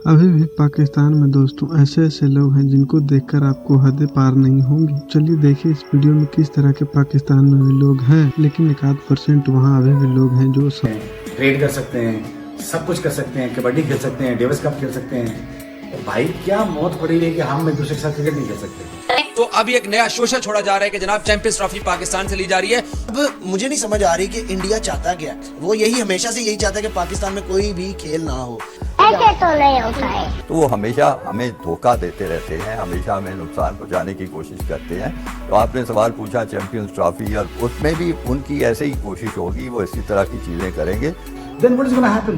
अभी भी पाकिस्तान में दोस्तों ऐसे ऐसे लोग हैं जिनको देखकर आपको हदें पार नहीं होंगी। चलिए देखिए इस वीडियो में किस तरह के पाकिस्तान में भी लोग हैं, लेकिन 1% वहाँ अभी भी लोग हैं जो ट्रेड कर सकते हैं, सब कुछ कर सकते हैं, कबड्डी खेल सकते हैं, डेविस कप खेल सकते हैं। तो भाई क्या मौत पड़ी है कि हम एक दूसरे के साथ क्रिकेट नहीं खेल सकते। तो अभी एक नया शोषण छोड़ा जा रहा है कि जनाब चैंपियंस ट्रॉफी पाकिस्तान से ली जा रही है। अब मुझे नहीं समझ आ रही कि इंडिया चाहता क्या। वो यही हमेशा से यही चाहता है कि पाकिस्तान में कोई भी खेल ना हो। ऐसे तो नहीं होता है। तो वो हमेशा हमें धोखा देते रहते हैं, हमेशा हमें नुकसान पहुंचाने की कोशिश करते हैं। तो आपने सवाल पूछा चैंपियंस ट्रॉफी, और उसमें भी उनकी ऐसे ही कोशिश होगी, वो इसी तरह की चीज़ें करेंगे। Then what is going to happen?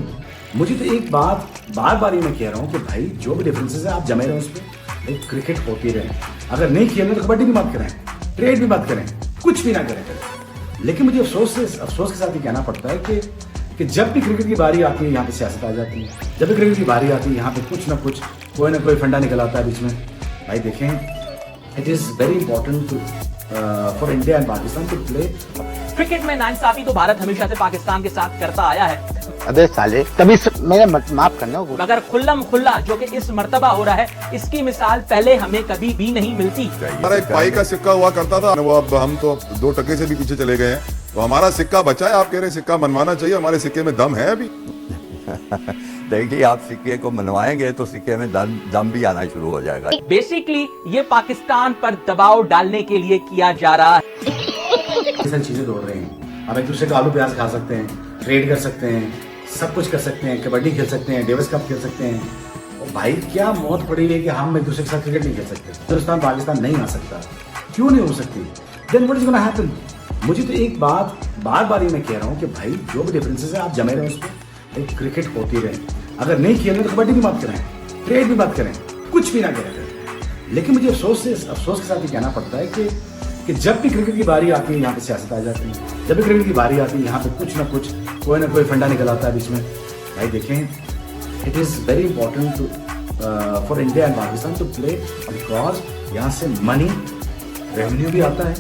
मुझे तो एक बात बार बार ही मैं कह रहा हूँ कि भाई जो भी डिफरेंसेस है आप जमे रहे उस पर, क्रिकेट होती रहे। अगर नहीं खेलना तो कबड्डी भी मत करें, ट्रेड भी मत करें, कुछ भी ना करें। लेकिन मुझे अफसोस के साथ ही कहना पड़ता है कि जब भी क्रिकेट की बारी आती है यहाँ पे सियासत आ जाती है। जब भी क्रिकेट की बारी आती है यहाँ पे कुछ ना कुछ कोई ना कोई फंडा निकल आता है बीच में। भाई देखें, it is very important for India and Pakistan to play. Cricket में नाइंसाफी तो भारत हमेशा से पाकिस्तान के साथ करता आया है। अबे साले कभी मेरा माफ करना। मगर खुल्लम खुल्ला जो कि इस मर्तबा हो रहा है, इसकी मिसाल पहले हमें कभी भी नहीं मिलती। हमारा एक पाई का सिक्का हुआ करता था, वो अब हम तो 2 टके से भी पीछे चले गए हैं। तो हमारा सिक्का बचा है, आप कह रहे हैं सिक्का मनवाना चाहिए। हमारे सिक्के में दम है अभी। देखिए, आप सिक्के को मनवाएंगे तो सिक्के में दम भी आना शुरू हो जाएगा। बेसिकली ये पाकिस्तान पर दबाव डालने के लिए किया जा रहा है। चीजें दौड़ रही हैं। हम एक दूसरे का आलू प्याज खा सकते हैं, ट्रेड कर सकते हैं, सब कुछ कर सकते हैं, कबड्डी खेल सकते हैं, डेविस कप खेल सकते हैं। और भाई क्या मौत पड़ी है कि हम एक दूसरे के साथ क्रिकेट नहीं खेल सकते। हिंदुस्तान पाकिस्तान नहीं आ सकता, क्यों नहीं हो सकती? Then what is gonna happen? मुझे तो एक बात बार बार ही मैं कह रहा हूँ कि भाई जो भी डिफरेंसेस है आप जमे रहे उस पर, क्रिकेट होती रहे। अगर नहीं खेलना तो कबड्डी भी मत करें, ट्रेड भी मत करें, कुछ भी ना करें। लेकिन मुझे अफसोस के साथ ही कहना पड़ता है कि जब भी क्रिकेट की बारी आती है यहाँ पे सियासत आ जाती है। जब भी क्रिकेट की बारी आती है यहाँ पे कुछ ना कुछ कोई ना कोई फंडा निकल आता है बीच में। भाई देखें, it is very important for India and Pakistan to play, because यहाँ से मनी रेवेन्यू भी आता है,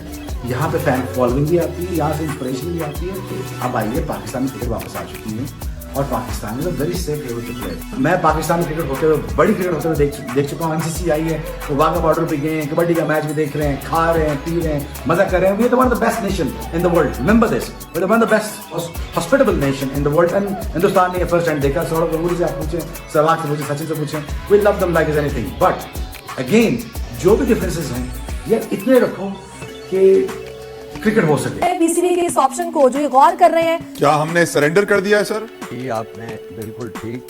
यहाँ पे फैन फॉलोइंग भी आती है, यहाँ से इंस्पिरेशन भी आती है। अब आइए, पाकिस्तान में क्रिकेट वापस आ चुकी है और Pakistan is a very safe level to play. मैं पाकिस्तान में क्रिकेट होते हुए, बड़ी क्रिकेट होते हुए देख चुका हूँ। एनसीसी आई है, वो वाघा बॉर्डर पे गए हैं, कबड्डी का मैच भी देख रहे हैं, खा रहे हैं, पी रहे हैं, मजा कर रहे हैं। We are one of the best nation in the world, remember this, we are one of the best hospitable nation in the world. And Hindustan ने फर्स्ट टाइम देखा। सौरभ गंगूली से आप पूछें, सहवाग से पूछें, सचिन से पूछें, we love them like anything. But again, जो भी डिफरेंसेस हैं यार इतने रखो कि क्रिकेट हो सके। बीसीबी के इस ऑप्शन को जो ये गौर कर रहे हैं, क्या हमने सरेंडर कर दिया है सर? ये आपने बिल्कुल ठीक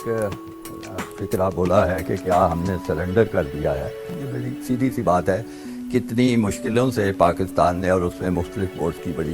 फिक्रा बोला है कि क्या हमने सरेंडर कर दिया है। ये बड़ी सीधी सी बात है। कितनी मुश्किलों से पाकिस्तान ने, और उसमें मुख्तलिफ बोर्ड्स की बड़ी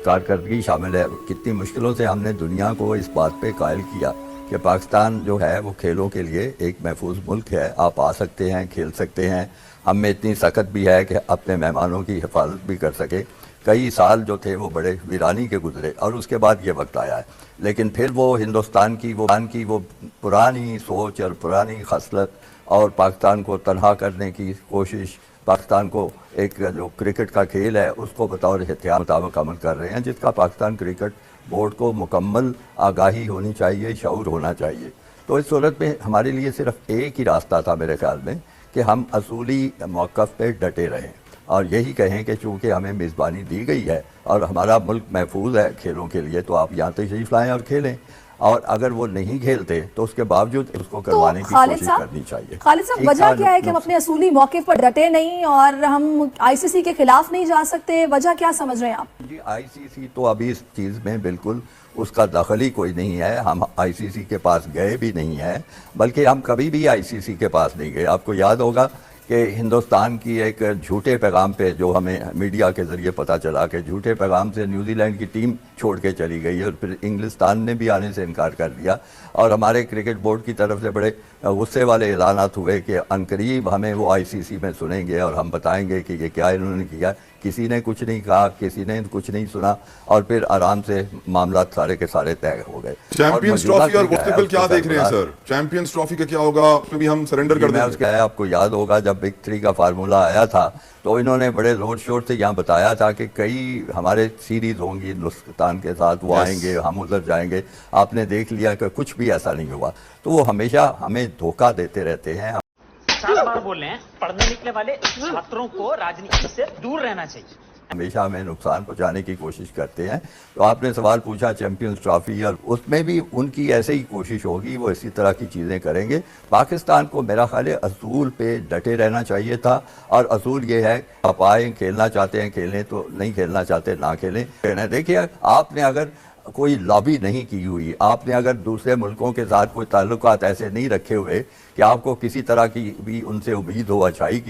कारकर्दगी शामिल है, कितनी मुश्किलों से हमने दुनिया को इस बात पे कायल किया कि पाकिस्तान जो है वो खेलों के लिए एक महफूज मुल्क है। आप आ सकते हैं, खेल सकते हैं। हम में इतनी सख्त भी है कि अपने मेहमानों की हिफाजत भी कर सके। कई साल जो थे वो बड़े वीरानी के गुजरे और उसके बाद ये वक्त आया है। लेकिन फिर वो हिंदुस्तान की वो पुरानी सोच और पुरानी खसलत और पाकिस्तान को तनहा करने की कोशिश, पाकिस्तान को एक जो क्रिकेट का खेल है उसको बतौर एहतियात मुताबिक अमल कर रहे हैं, जिसका पाकिस्तान क्रिकेट बोर्ड को मुकम्मल आगाही होनी चाहिए, शऊर होना चाहिए। तो इस सूरत में हमारे लिए सिर्फ एक ही रास्ता था मेरे ख्याल में कि हम असूली मौक़िफ़ पे डटे रहें और यही कहें कि चूँकि हमें मेज़बानी दी गई है और हमारा मुल्क महफूज है खेलों के लिए, तो आप यहाँ तशरीफ़ लाएँ और खेलें। और अगर वो नहीं खेलते तो उसके बावजूद उसको करवाने की कोशिश करनी चाहिए। खालिद साहब, वजह क्या है कि हम अपने असूली मौक़िफ़ पर डटे नहीं और हम आईसीसी के खिलाफ नहीं जा सकते? वजह क्या समझ रहे हैं आप? जी, आईसीसी तो अभी इस चीज़ में बिल्कुल उसका दखल ही कोई नहीं है। हम आईसीसी के पास गए भी नहीं हैं, बल्कि हम कभी भी आईसीसी के पास नहीं गए। आपको याद होगा कि हिंदुस्तान की एक झूठे पैगाम पे जो हमें मीडिया के ज़रिए पता चला कि झूठे पैगाम से न्यूजीलैंड की टीम छोड़ के चली गई और फिर इंग्लिस्तान ने भी आने से इनकार कर दिया और हमारे क्रिकेट बोर्ड की तरफ से बड़े गुस्से वाले ऐलानात हुए कि अनकरीब हमें वो आईसीसी में सुनेंगे और हम बताएंगे कि ये क्या इन्होंने किया। किसी ने कुछ नहीं कहा, किसी ने कुछ नहीं सुना, और फिर आराम से मामला सारे के सारे तय हो गए। चैंपियंस ट्रॉफी और मुस्तकबिल क्या देख रहे हैं सर? चैंपियंस ट्रॉफी का क्या होगा? उसमें भी हम सरेंडर कर देंगे? आपको याद होगा जब बिग 3 का फार्मूला आया था तो इन्होंने बड़े जोर शोर से यहाँ बताया था कि कई हमारे सीरीज होंगी हिंदुस्तान के साथ, वो आएंगे, हम उधर जाएंगे। आपने देख लिया कि कुछ भी ऐसा नहीं हुआ। तो वो हमेशा हमें धोखा देते रहते हैं। 7 बार बोल रहे हैं, पढ़ने निकले वाले छात्रों को राजनीति से दूर रहना चाहिए। हमेशा हमें नुकसान पहुंचाने की कोशिश करते हैं। तो आपने सवाल पूछा चैंपियंस ट्रॉफी, और उसमें भी उनकी ऐसे ही कोशिश होगी, वो इसी तरह की चीज़ें करेंगे। पाकिस्तान को मेरा ख्याल है असूल पे डटे रहना चाहिए था, और असूल ये है आप आए, खेलना चाहते हैं खेलें, तो नहीं खेलना चाहते ना खेलें। देखिए, आपने अगर कोई लॉबी नहीं की हुई, आपने अगर दूसरे मुल्कों के साथ कोई ताल्लुकात ऐसे नहीं रखे हुए कि आपको किसी तरह की भी उनसे उम्मीद हो अच्छाई की,